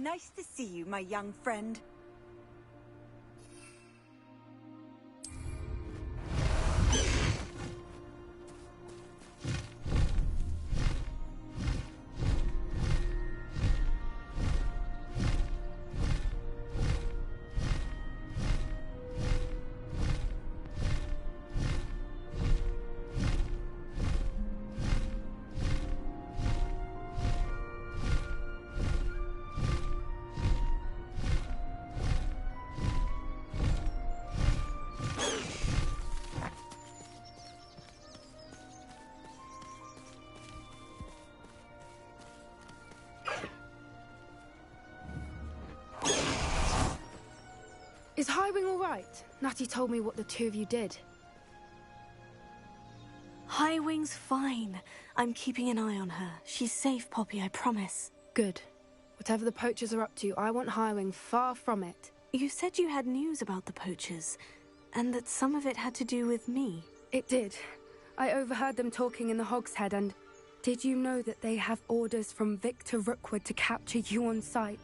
Nice to see you, my young friend. Is Highwing all right? Natty told me what the two of you did. Highwing's fine. I'm keeping an eye on her. She's safe, Poppy, I promise. Good. Whatever the poachers are up to, I want Highwing far from it. You said you had news about the poachers, and that some of it had to do with me. It did. I overheard them talking in the Hogshead, and did you know that they have orders from Victor Rookwood to capture you on sight?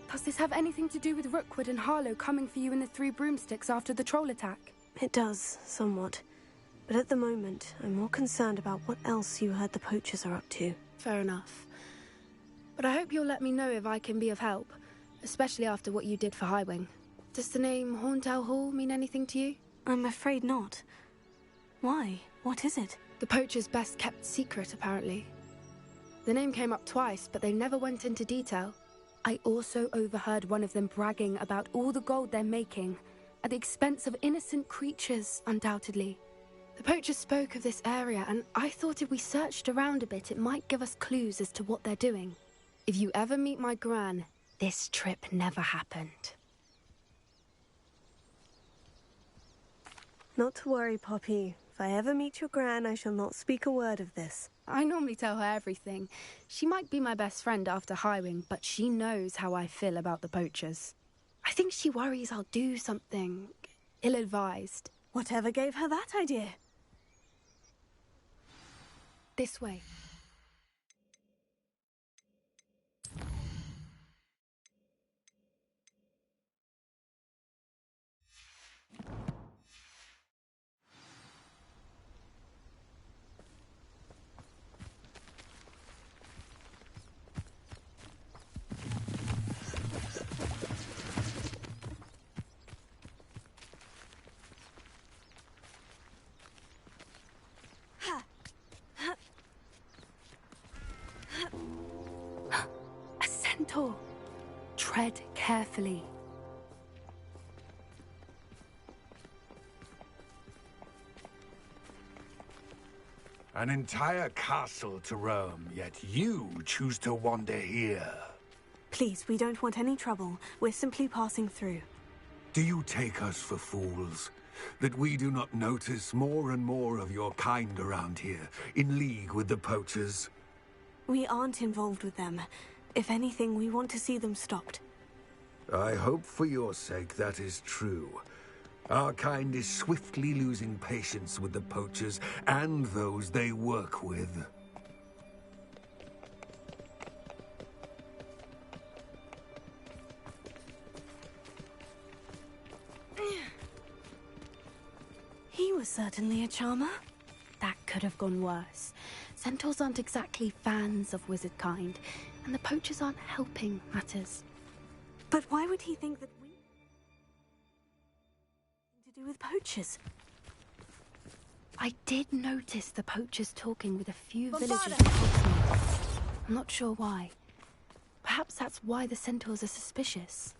Does this have anything to do with Rookwood and Harlow coming for you in the Three Broomsticks after the troll attack? It does, somewhat. But at the moment, I'm more concerned about what else you heard the poachers are up to. Fair enough. But I hope you'll let me know if I can be of help, especially after what you did for Highwing. Does the name Horntail Hall mean anything to you? I'm afraid not. Why? What is it? The poachers' best kept secret, apparently. The name came up twice, but they never went into detail. I also overheard one of them bragging about all the gold they're making, at the expense of innocent creatures, undoubtedly. The poachers spoke of this area, and I thought if we searched around a bit, it might give us clues as to what they're doing. If you ever meet my Gran, this trip never happened. Not to worry, Poppy. If I ever meet your Gran, I shall not speak a word of this. I normally tell her everything. She might be my best friend after Highwing, but she knows how I feel about the poachers. I think she worries I'll do something ill-advised. Whatever gave her that idea? This way. A centaur. Tread carefully. An entire castle to roam, yet you choose to wander here. Please, we don't want any trouble. We're simply passing through. Do you take us for fools? That we do not notice more and more of your kind around here, in league with the poachers? We aren't involved with them. If anything, we want to see them stopped. I hope for your sake that is true. Our kind is swiftly losing patience with the poachers and those they work with. He was certainly a charmer. That could have gone worse. Centaurs aren't exactly fans of wizard kind, and the poachers aren't helping matters. But why would he think that we... to do with poachers? I did notice the poachers talking with a few villagers in Hogsmeade. I'm not sure why. Perhaps that's why the centaurs are suspicious.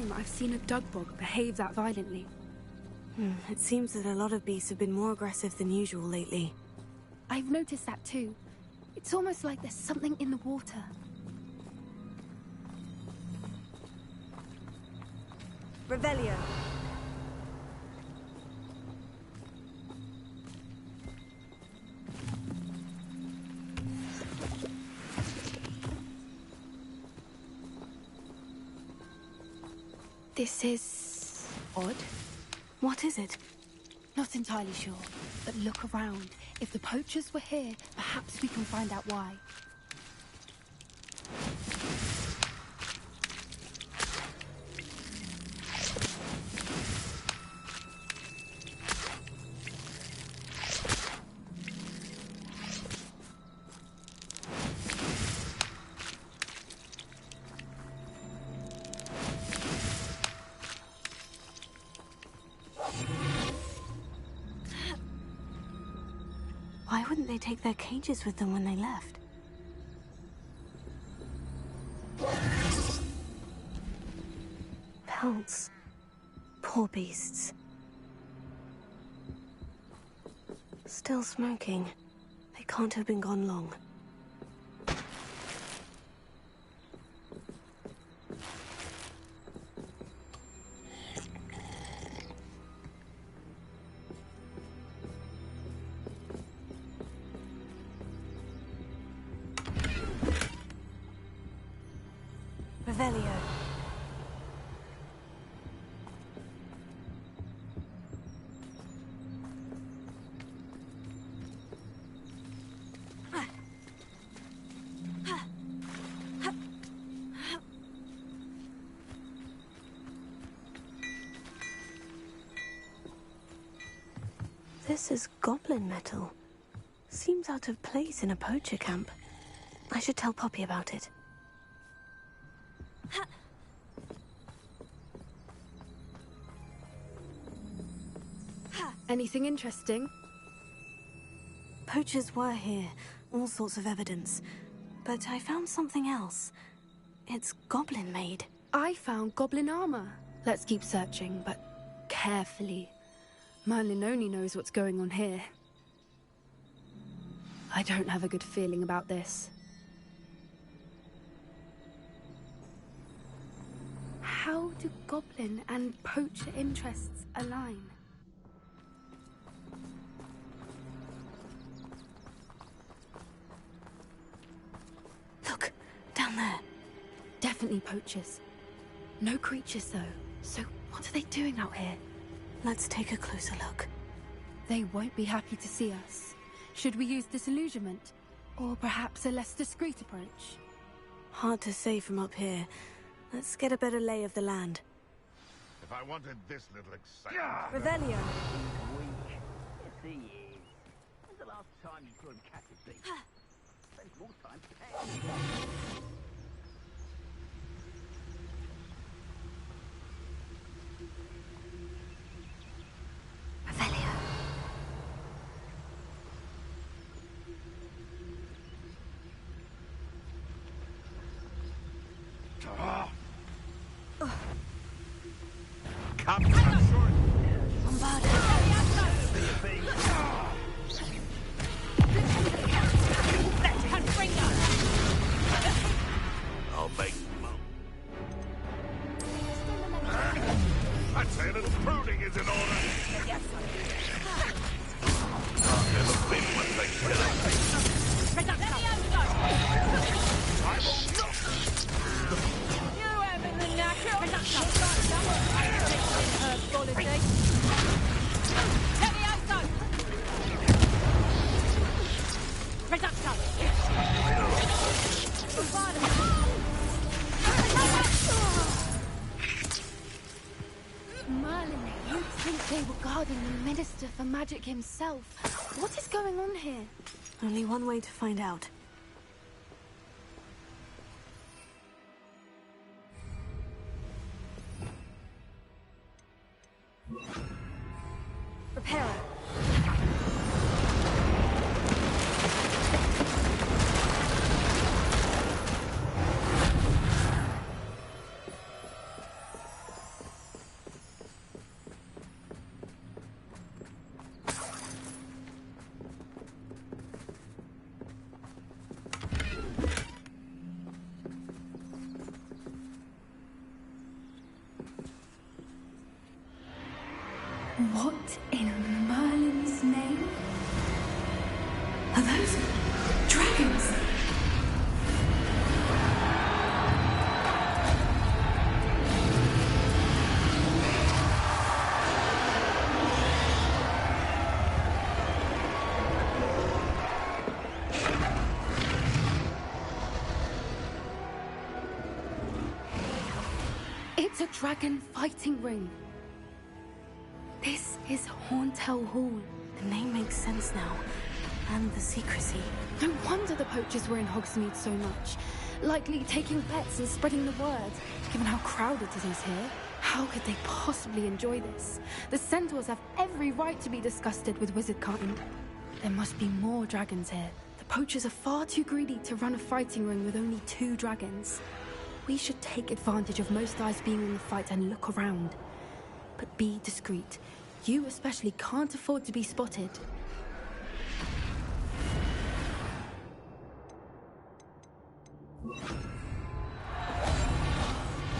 time I've seen a dugbog behave that violently. It seems that a lot of beasts have been more aggressive than usual lately. I've noticed that too. It's almost like there's something in the water. Revelio. This is odd. What is it? Not entirely sure, but look around. If the poachers were here, perhaps we can find out why. Why wouldn't they take their cages with them when they left? Pelts. Poor beasts. Still smoking. They can't have been gone long. Revelio. This is goblin metal. Seems out of place in a poacher camp. I should tell Poppy about it. Anything interesting? Poachers were here, all sorts of evidence. But I found something else. It's goblin-made. I found goblin armor. Let's keep searching, but carefully. Merlin only knows what's going on here. I don't have a good feeling about this. How do goblin and poacher interests align? Look, down there. Definitely poachers. No creatures, though. So what are they doing out here? Let's take a closer look. They won't be happy to see us. Should we use disillusionment? Or perhaps a less discreet approach? Hard to say from up here. Let's get a better lay of the land. If I wanted this little excitement... Revelio. Weak. Yes, he is. When's the last time you saw him catch a beast? Spends more time paying. Revelio. Come short. I'll make mo. I'd say that pruning is in order. I've never been one like that. I will not. You having the knacker? Her quality. Merlin, you'd think they were guarding the Minister for Magic himself. What is going on here? Only one way to find out. Prepare. What in Merlin's name? Are those dragons? It's a dragon fighting ring. This is Horntail Hall. The name makes sense now. And the secrecy. No wonder the poachers were in Hogsmeade so much. Likely taking bets and spreading the word. Given how crowded it is here, how could they possibly enjoy this? The centaurs have every right to be disgusted with wizard kind. There must be more dragons here. The poachers are far too greedy to run a fighting ring with only 2 dragons. We should take advantage of most eyes being in the fight and look around. But be discreet. You especially can't afford to be spotted.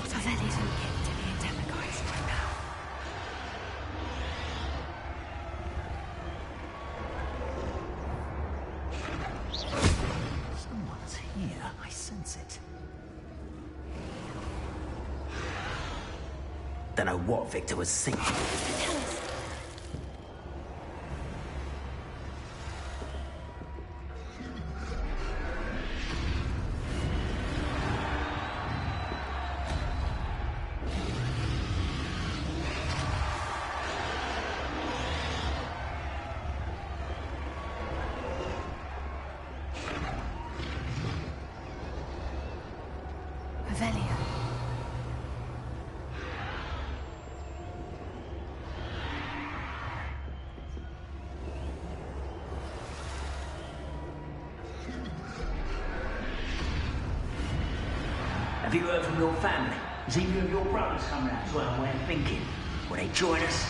Ravelli's only able to be a demiguise right now. Someone's here. I sense it. Don't know what Victor was thinking. Tell us. Revelia. Have you heard from your family? Has either of your brothers come round to our way of thinking? Will they join us?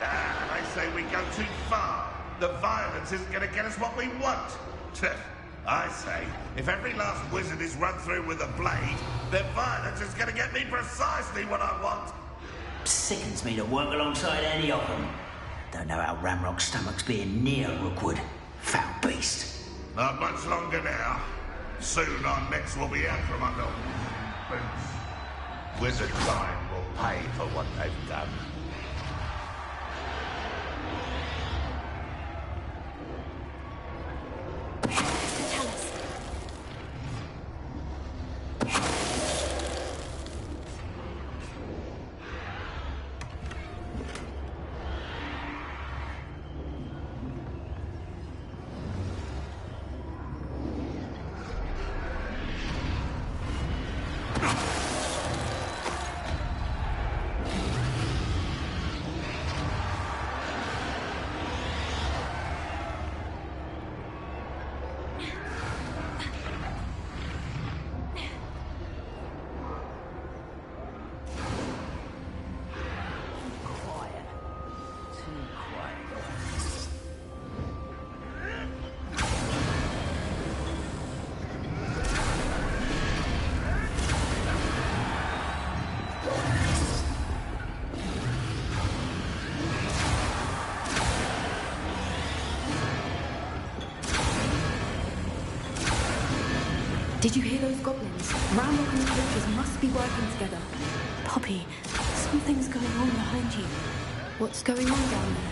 I say we go too far. The violence isn't going to get us what we want. I say, if every last wizard is run through with a blade, then violence is going to get me precisely what I want. Sickens me to work alongside any of them. Don't know how Ramrock's stomach's being near Rookwood. Foul beast. Not much longer now. Soon our necks will be out from under boots. Wizard time will pay for what they've done. Tell us. Did you hear those goblins? Ramrock and the poachers must be working together. Poppy, something's going on behind you. What's going on down there?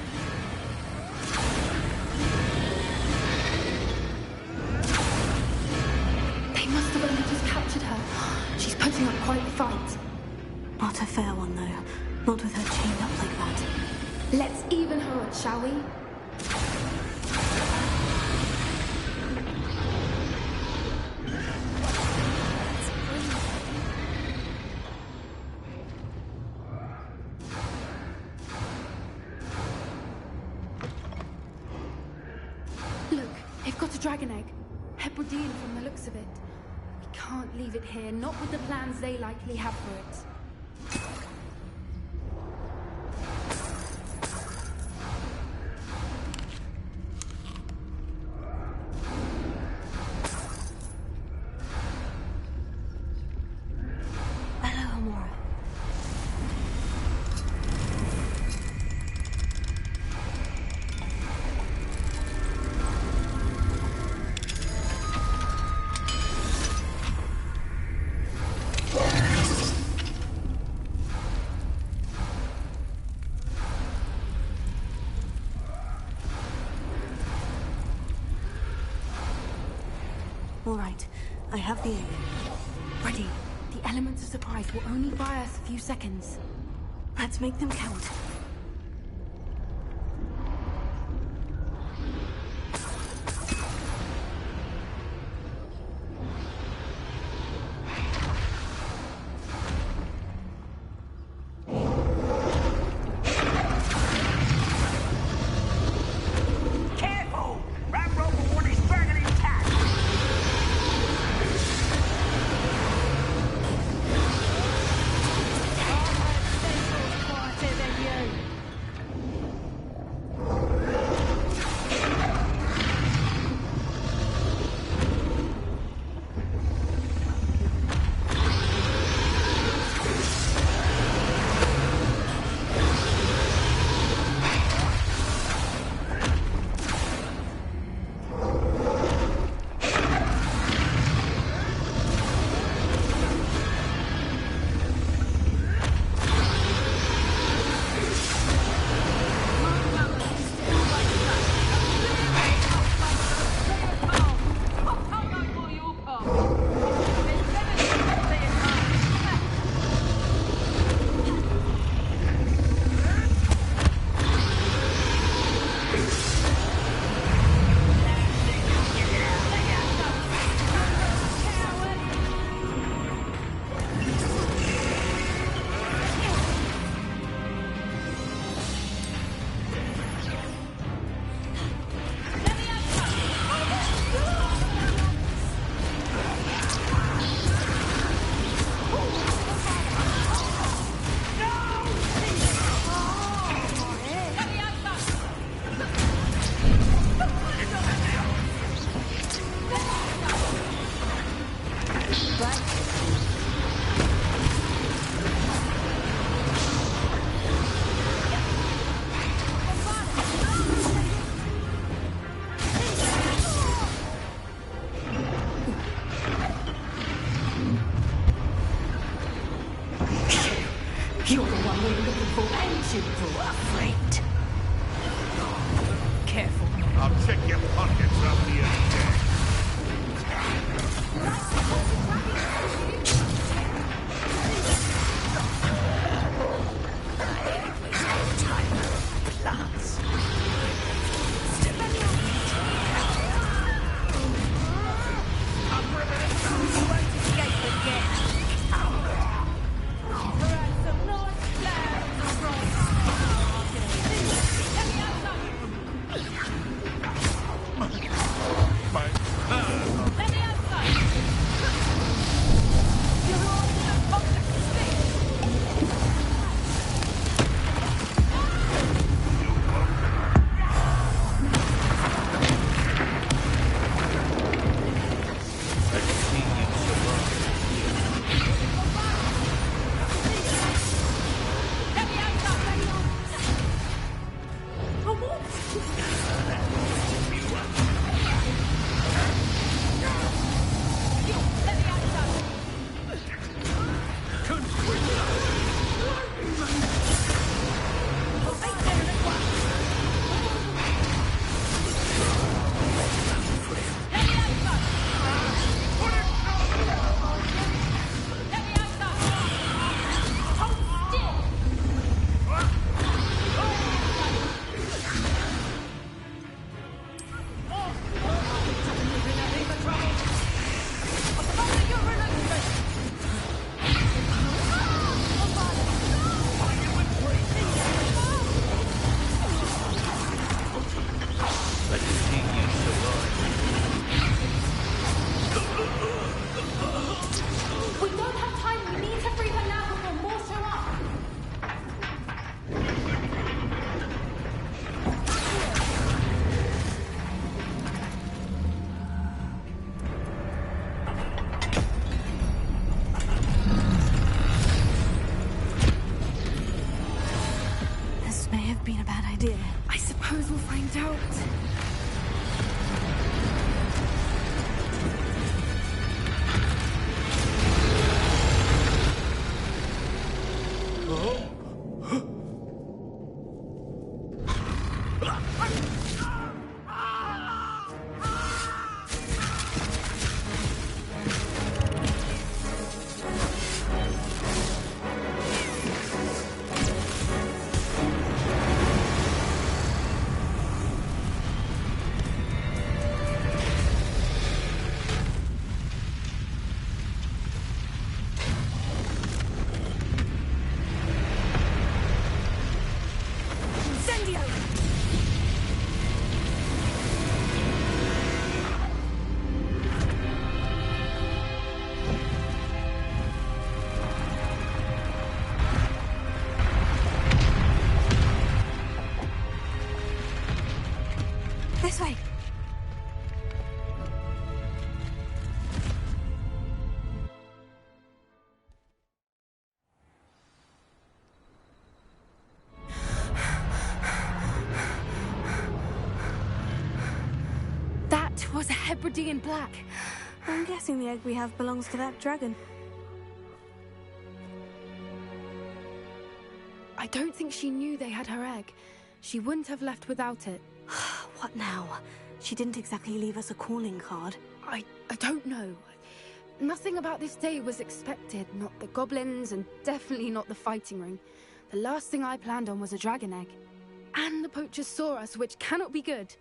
They must have only just captured her. She's putting up quite the fight. Not a fair one, though. Not with her chained up like that. Let's even her up, shall we? Look, they've got a dragon egg. Hebridean from the looks of it. We can't leave it here, not with the plans they likely have for it. Hello, Amora. I have the aid. Ready. The elements of surprise will only buy us a few seconds. Let's make them count. Careful! Ravenclaw will want his dragon intact! Quieter than you. You're the one we're looking for, ain't you, for afraid? Careful. I'll check your pockets after you're dead. Been a bad idea. I suppose we'll find out. Hebridean black. I'm guessing the egg we have belongs to that dragon. I don't think she knew they had her egg. She wouldn't have left without it. What now? She didn't exactly leave us a calling card. I don't know. Nothing about this day was expected. Not the goblins, and definitely not the fighting ring. The last thing I planned on was a dragon egg. And the poachers saw us, which cannot be good.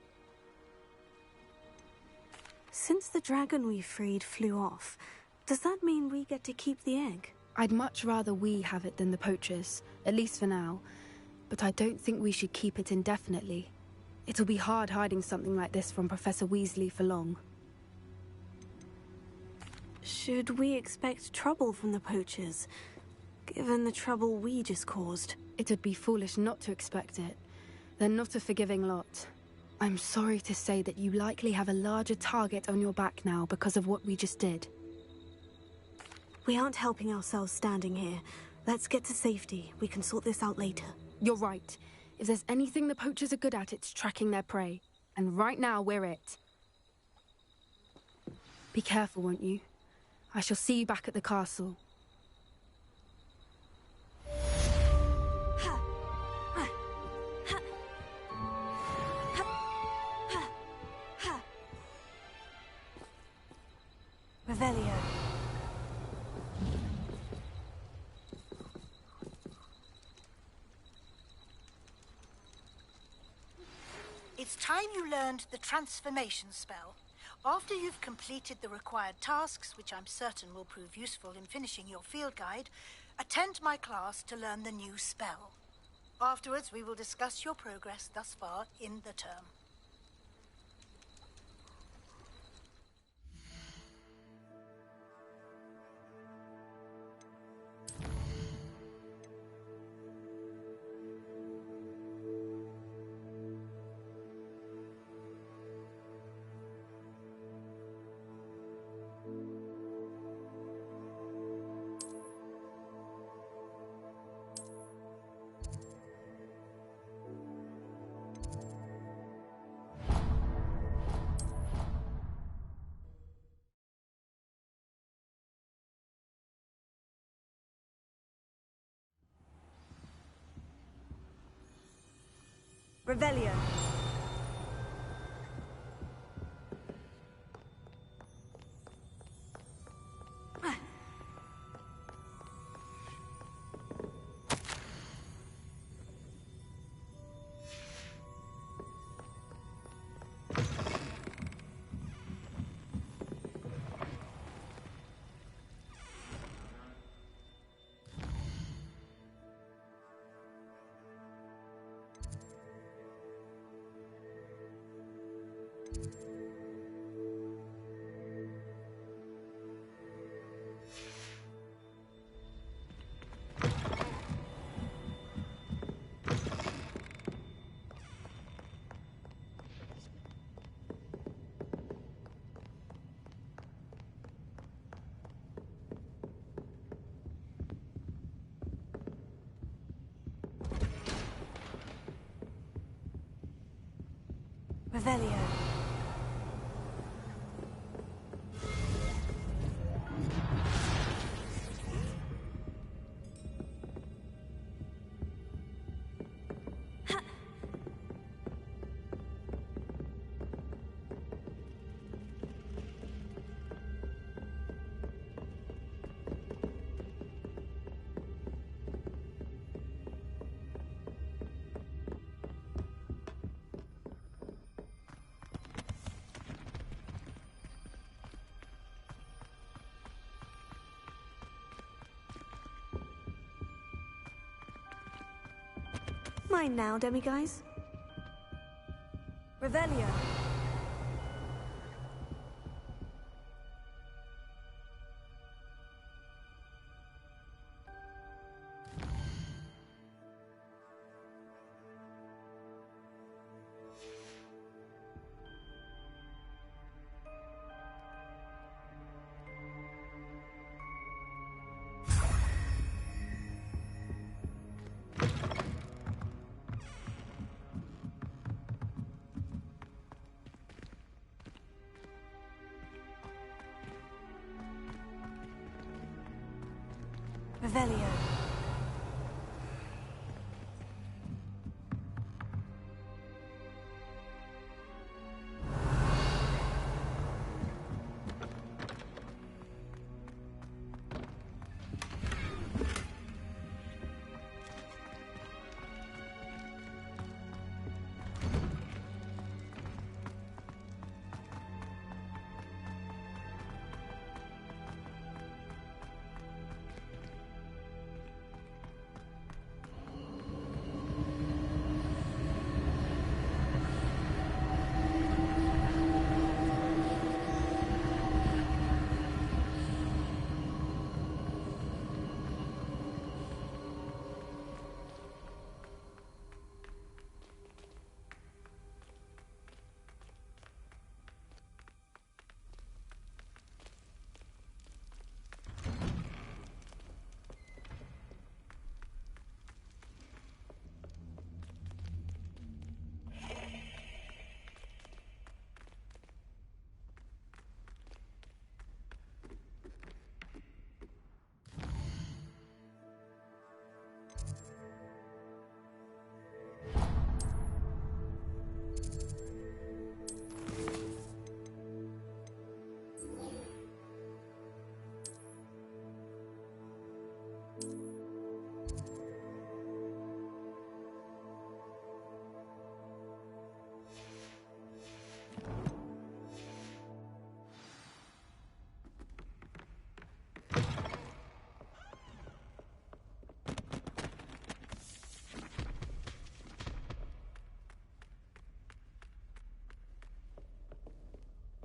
Since the dragon we freed flew off, does that mean we get to keep the egg? I'd much rather we have it than the poachers, at least for now. But I don't think we should keep it indefinitely. It'll be hard hiding something like this from Professor Weasley for long. Should we expect trouble from the poachers, given the trouble we just caused? It'd be foolish not to expect it. They're not a forgiving lot. I'm sorry to say that you likely have a larger target on your back now because of what we just did. We aren't helping ourselves standing here. Let's get to safety. We can sort this out later. You're right. If there's anything the poachers are good at, it's tracking their prey. And right now, we're it. Be careful, won't you? I shall see you back at the castle. Revelio. It's time you learned the transformation spell. After you've completed the required tasks, which I'm certain will prove useful in finishing your field guide, attend my class to learn the new spell. Afterwards, we will discuss your progress thus far in the term. Revelio. Revelio. Mine now, demiguise. Revelio. Revelio.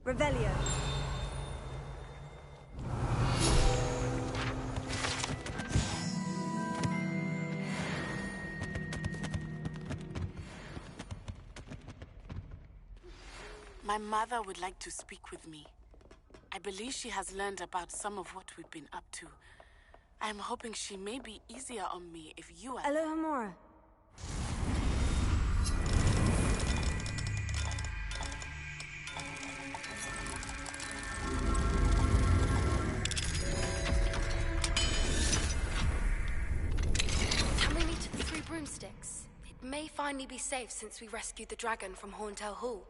Revelio. My mother would like to speak with me. I believe she has learned about some of what we've been up to. I'm hoping she may be easier on me if you are... Alohomora. Can we meet at the Three Broomsticks? It may finally be safe since we rescued the dragon from Horntail Hall.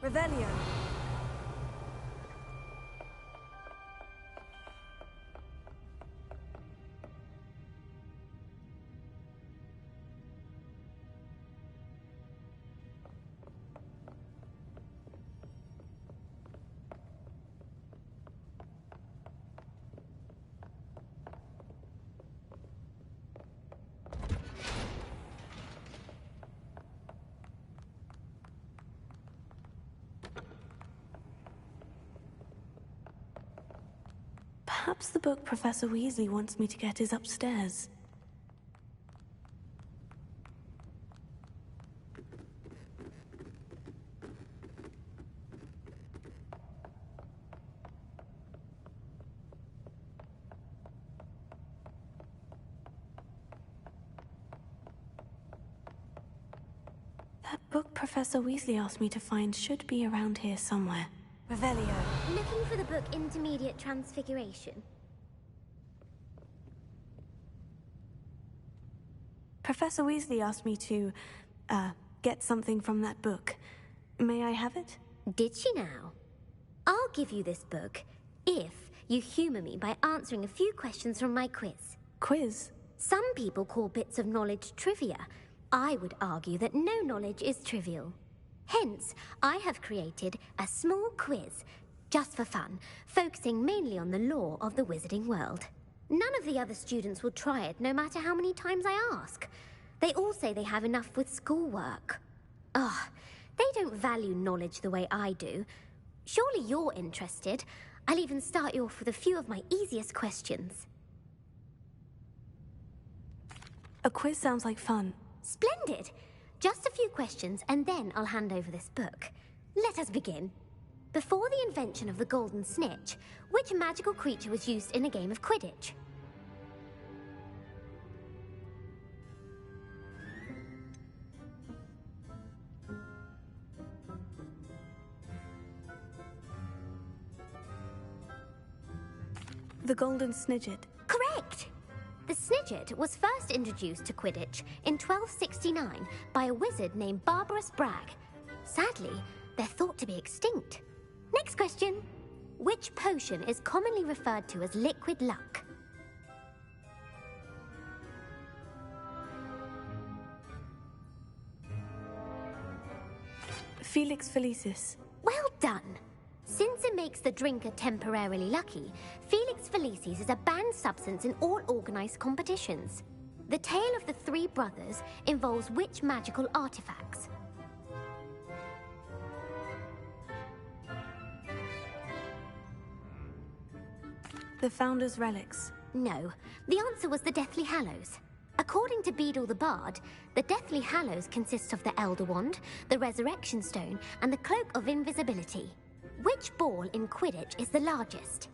Revelio. Perhaps the book Professor Weasley wants me to get is upstairs. That book Professor Weasley asked me to find should be around here somewhere. Revelio. Looking for the book Intermediate Transfiguration? Professor Weasley asked me to, get something from that book. May I have it? Did she now? I'll give you this book if you humor me by answering a few questions from my quiz. Quiz? Some people call bits of knowledge trivia. I would argue that no knowledge is trivial. Hence, I have created a small quiz, just for fun, focusing mainly on the lore of the wizarding world. None of the other students will try it, no matter how many times I ask. They all say they have enough with schoolwork. Ugh, they don't value knowledge the way I do. Surely you're interested. I'll even start you off with a few of my easiest questions. A quiz sounds like fun. Splendid! Just a few questions, and then I'll hand over this book. Let us begin. Before the invention of the golden snitch, which magical creature was used in a game of Quidditch? The golden snidget. Correct! The snidget was first introduced to Quidditch in 1269 by a wizard named Barbarous Bragg. Sadly, they're thought to be extinct. Next question. Which potion is commonly referred to as liquid luck? Felix Felicis. Well done! Since it makes the drinker temporarily lucky, Felix Felicis is a banned substance in all organized competitions. The tale of the three brothers involves which magical artifacts? The Founder's Relics. No, the answer was the Deathly Hallows. According to Beadle the Bard, the Deathly Hallows consists of the Elder Wand, the Resurrection Stone, and the Cloak of Invisibility. Which ball in Quidditch is the largest?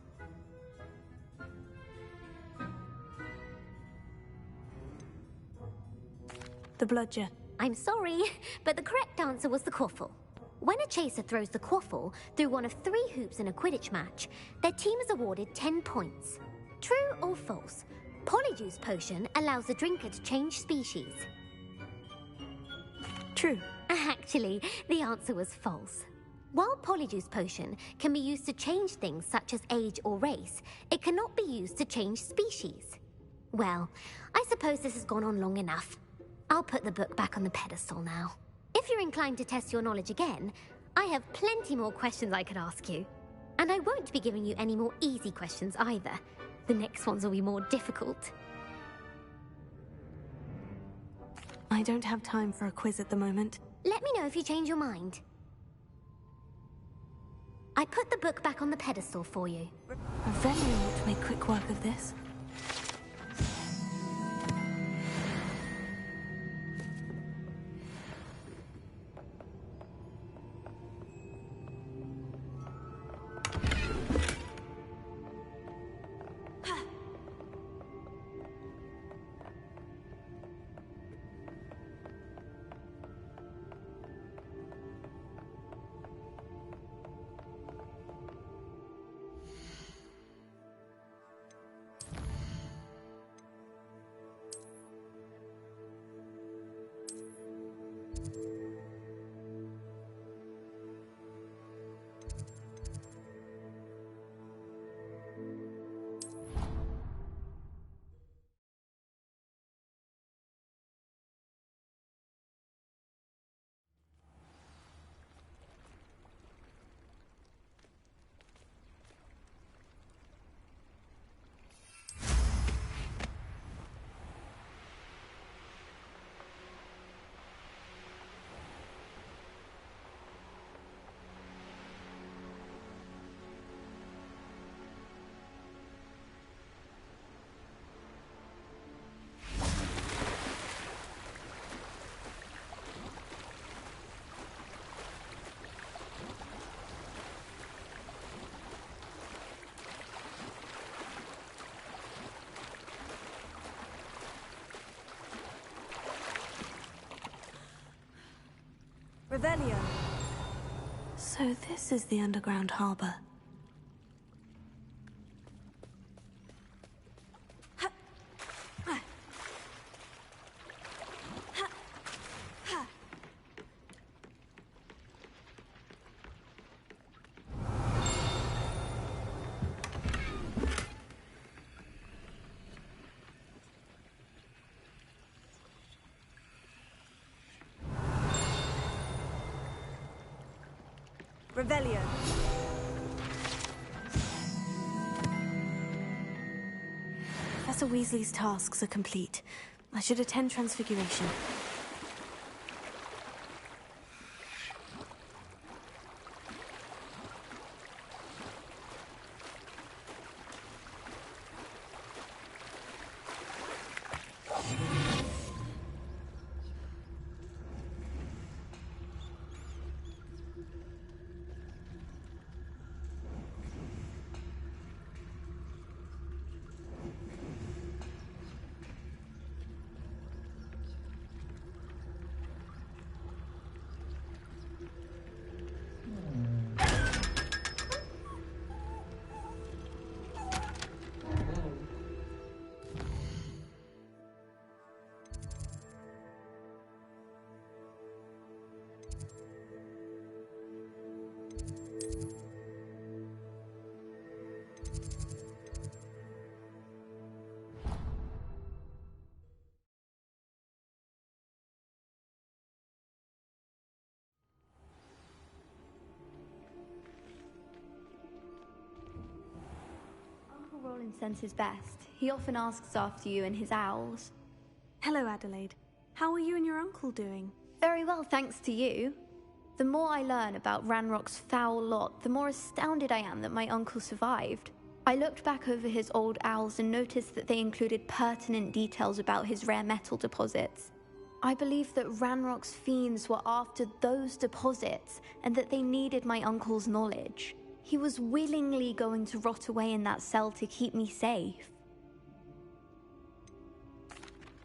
The Bludger. I'm sorry, but the correct answer was the Quaffle. When a chaser throws the Quaffle through one of 3 hoops in a Quidditch match, their team is awarded 10 points. True or false? Polyjuice Potion allows the drinker to change species. True. Actually, the answer was false. While Polyjuice Potion can be used to change things such as age or race, it cannot be used to change species. Well, I suppose this has gone on long enough. I'll put the book back on the pedestal now. If you're inclined to test your knowledge again, I have plenty more questions I could ask you. And I won't be giving you any more easy questions either. The next ones will be more difficult. I don't have time for a quiz at the moment. Let me know if you change your mind. I put the book back on the pedestal for you. Ravenclaw ought to make quick work of this. Revelio. So this is the underground harbor. Revelio. Professor Weasley's tasks are complete. I should attend Transfiguration. Goblin sends his best. He often asks after you and his owls. Hello, Adelaide. How are you and your uncle doing? Very well, thanks to you. The more I learn about Ranrock's foul lot, the more astounded I am that my uncle survived. I looked back over his old owls and noticed that they included pertinent details about his rare metal deposits. I believe that Ranrock's fiends were after those deposits and that they needed my uncle's knowledge. He was willingly going to rot away in that cell to keep me safe.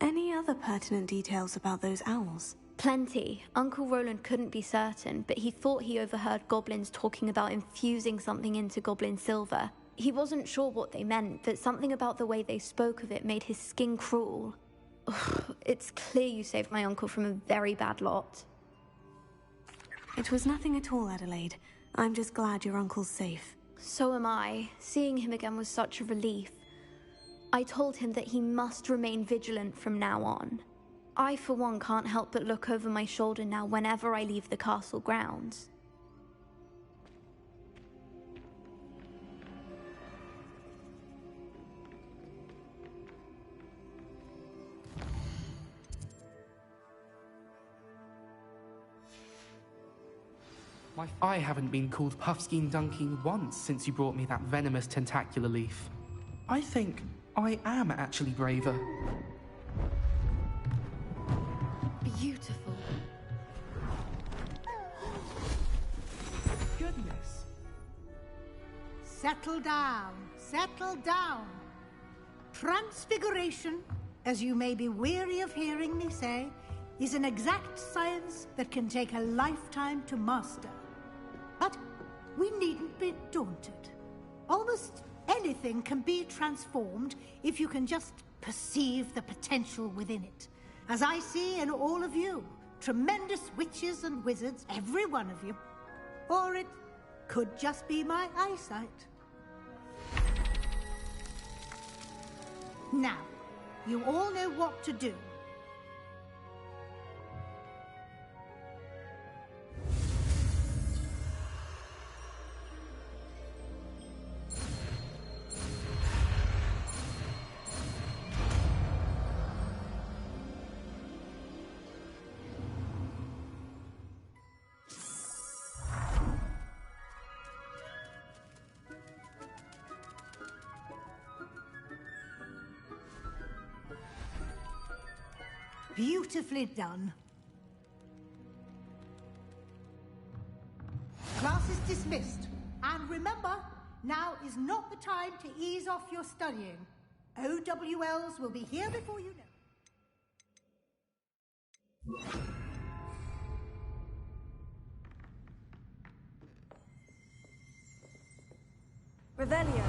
Any other pertinent details about those owls? Plenty. Uncle Roland couldn't be certain, but he thought he overheard goblins talking about infusing something into goblin silver. He wasn't sure what they meant, but something about the way they spoke of it made his skin crawl. Ugh, it's clear you saved my uncle from a very bad lot. It was nothing at all, Adelaide. I'm just glad your uncle's safe. So am I. Seeing him again was such a relief. I told him that he must remain vigilant from now on. I, for one, can't help but look over my shoulder now whenever I leave the castle grounds. I haven't been called Puffskein Dunking once since you brought me that venomous tentacular leaf. I think I am actually braver. Beautiful. Goodness. Settle down. Settle down. Transfiguration, as you may be weary of hearing me say, is an exact science that can take a lifetime to master. But we needn't be daunted. Almost anything can be transformed if you can just perceive the potential within it. As I see in all of you, tremendous witches and wizards, every one of you. Or it could just be my eyesight. Now, you all know what to do. Beautifully done. Class is dismissed. And remember, now is not the time to ease off your studying. OWLs will be here before you know. Revelio.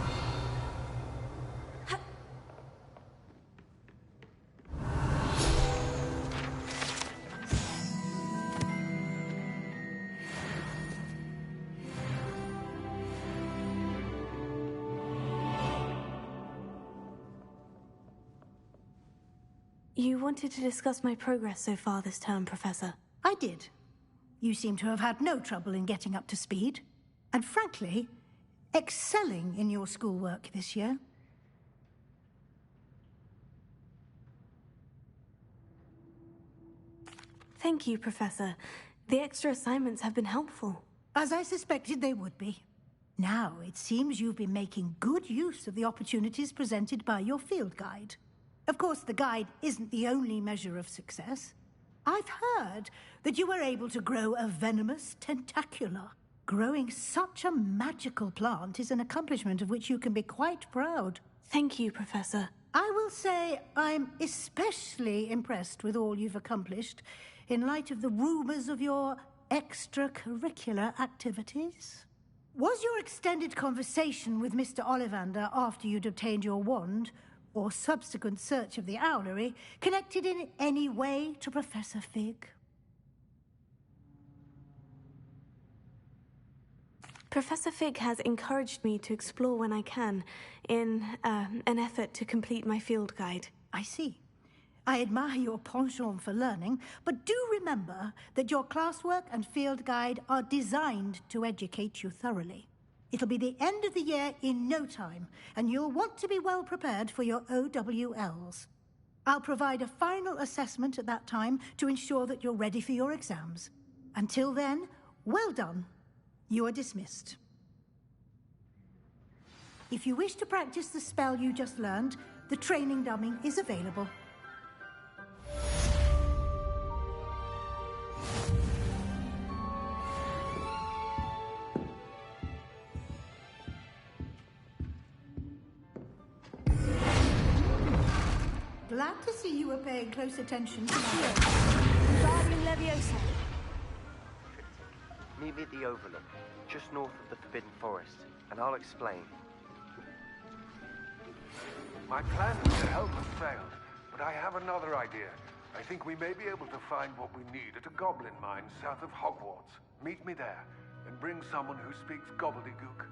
You wanted to discuss my progress so far this term, Professor. I did. You seem to have had no trouble in getting up to speed. And frankly, excelling in your schoolwork this year. Thank you, Professor. The extra assignments have been helpful. As I suspected they would be. Now, it seems you've been making good use of the opportunities presented by your field guide. Of course, the guide isn't the only measure of success. I've heard that you were able to grow a venomous tentacula. Growing such a magical plant is an accomplishment of which you can be quite proud. Thank you, Professor. I will say I'm especially impressed with all you've accomplished in light of the rumors of your extracurricular activities. Was your extended conversation with Mr. Ollivander after you'd obtained your wand, or subsequent search of the owlery, connected in any way to Professor Fig? Professor Fig has encouraged me to explore when I can, in an effort to complete my field guide. I see. I admire your penchant for learning, but do remember that your classwork and field guide are designed to educate you thoroughly. It'll be the end of the year in no time, and you'll want to be well prepared for your OWLs. I'll provide a final assessment at that time to ensure that you're ready for your exams. Until then, well done. You are dismissed. If you wish to practice the spell you just learned, the training dummy is available. Glad to see you are paying close attention to my Guardian Leviosa. Meet me at the Overlook, just north of the Forbidden Forest, and I'll explain. My plan to help has failed, but I have another idea. I think we may be able to find what we need at a goblin mine south of Hogwarts. Meet me there, and bring someone who speaks gobbledygook.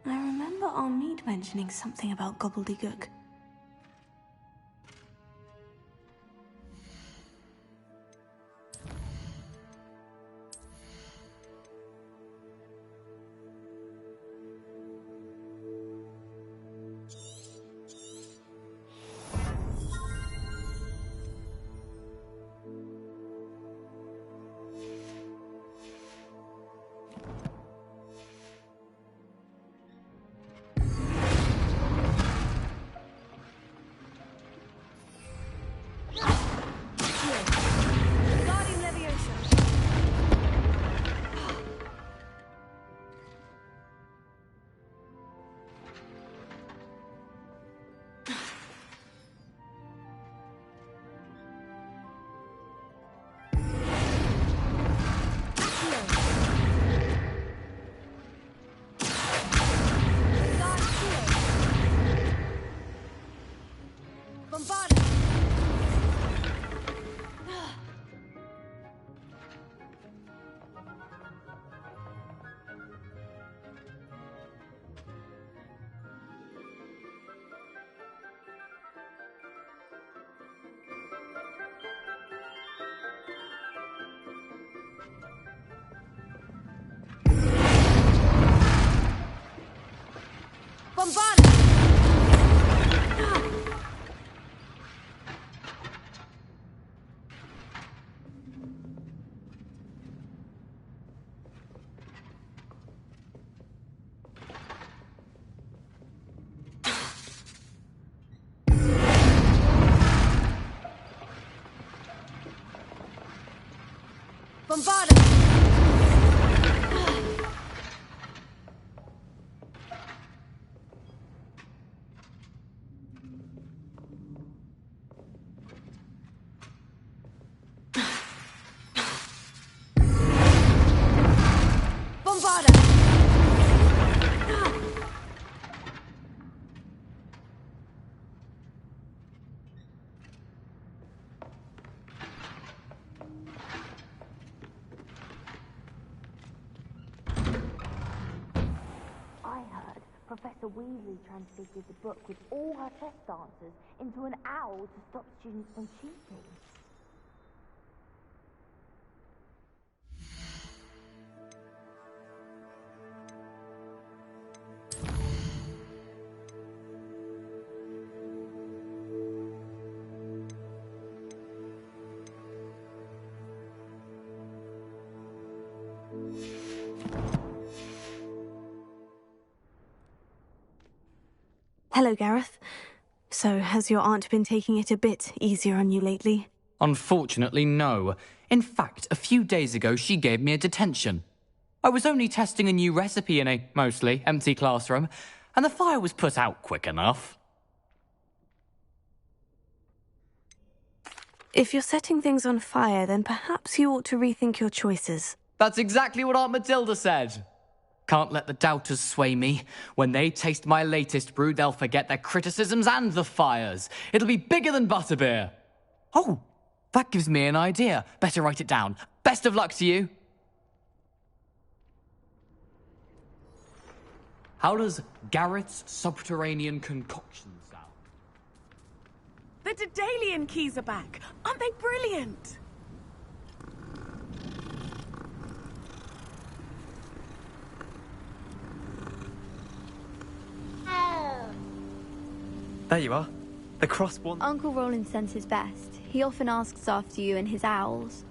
I remember Armid mentioning something about gobbledygook. Guardian Leviosa. Bombarda. Bombarda. Bombarda. Bombarda. I heard Professor Weasley transfigured the book with all her test answers into an owl to stop students from cheating. Hello, Gareth. So, has your aunt been taking it a bit easier on you lately? Unfortunately, no. In fact, a few days ago, she gave me a detention. I was only testing a new recipe in a mostly empty classroom, and the fire was put out quick enough. If you're setting things on fire, then perhaps you ought to rethink your choices. That's exactly what Aunt Matilda said. Can't let the doubters sway me. When they taste my latest brew, they'll forget their criticisms and the fires. It'll be bigger than butterbeer. Oh, that gives me an idea. Better write it down. Best of luck to you. How does Garrett's subterranean concoction sound? The Daedalian keys are back. Aren't they brilliant? There you are. The crossborn. Uncle Roland sends his best. He often asks after you and his owls.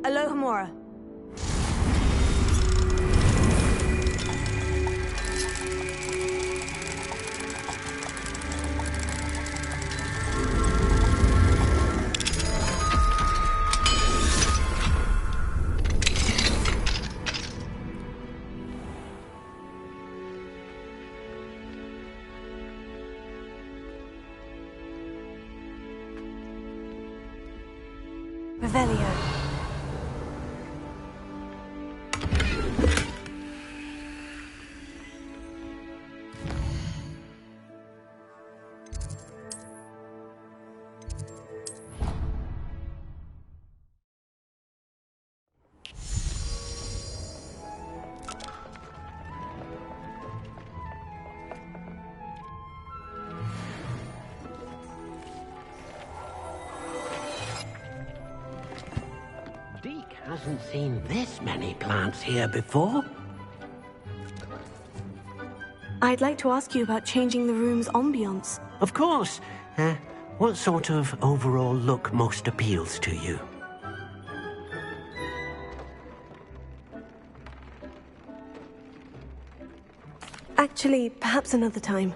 Alohomora. Revelio. Deke hasn't seen this many plants here before. I'd like to ask you about changing the room's ambience. Of course. What sort of overall look most appeals to you? Actually, perhaps another time.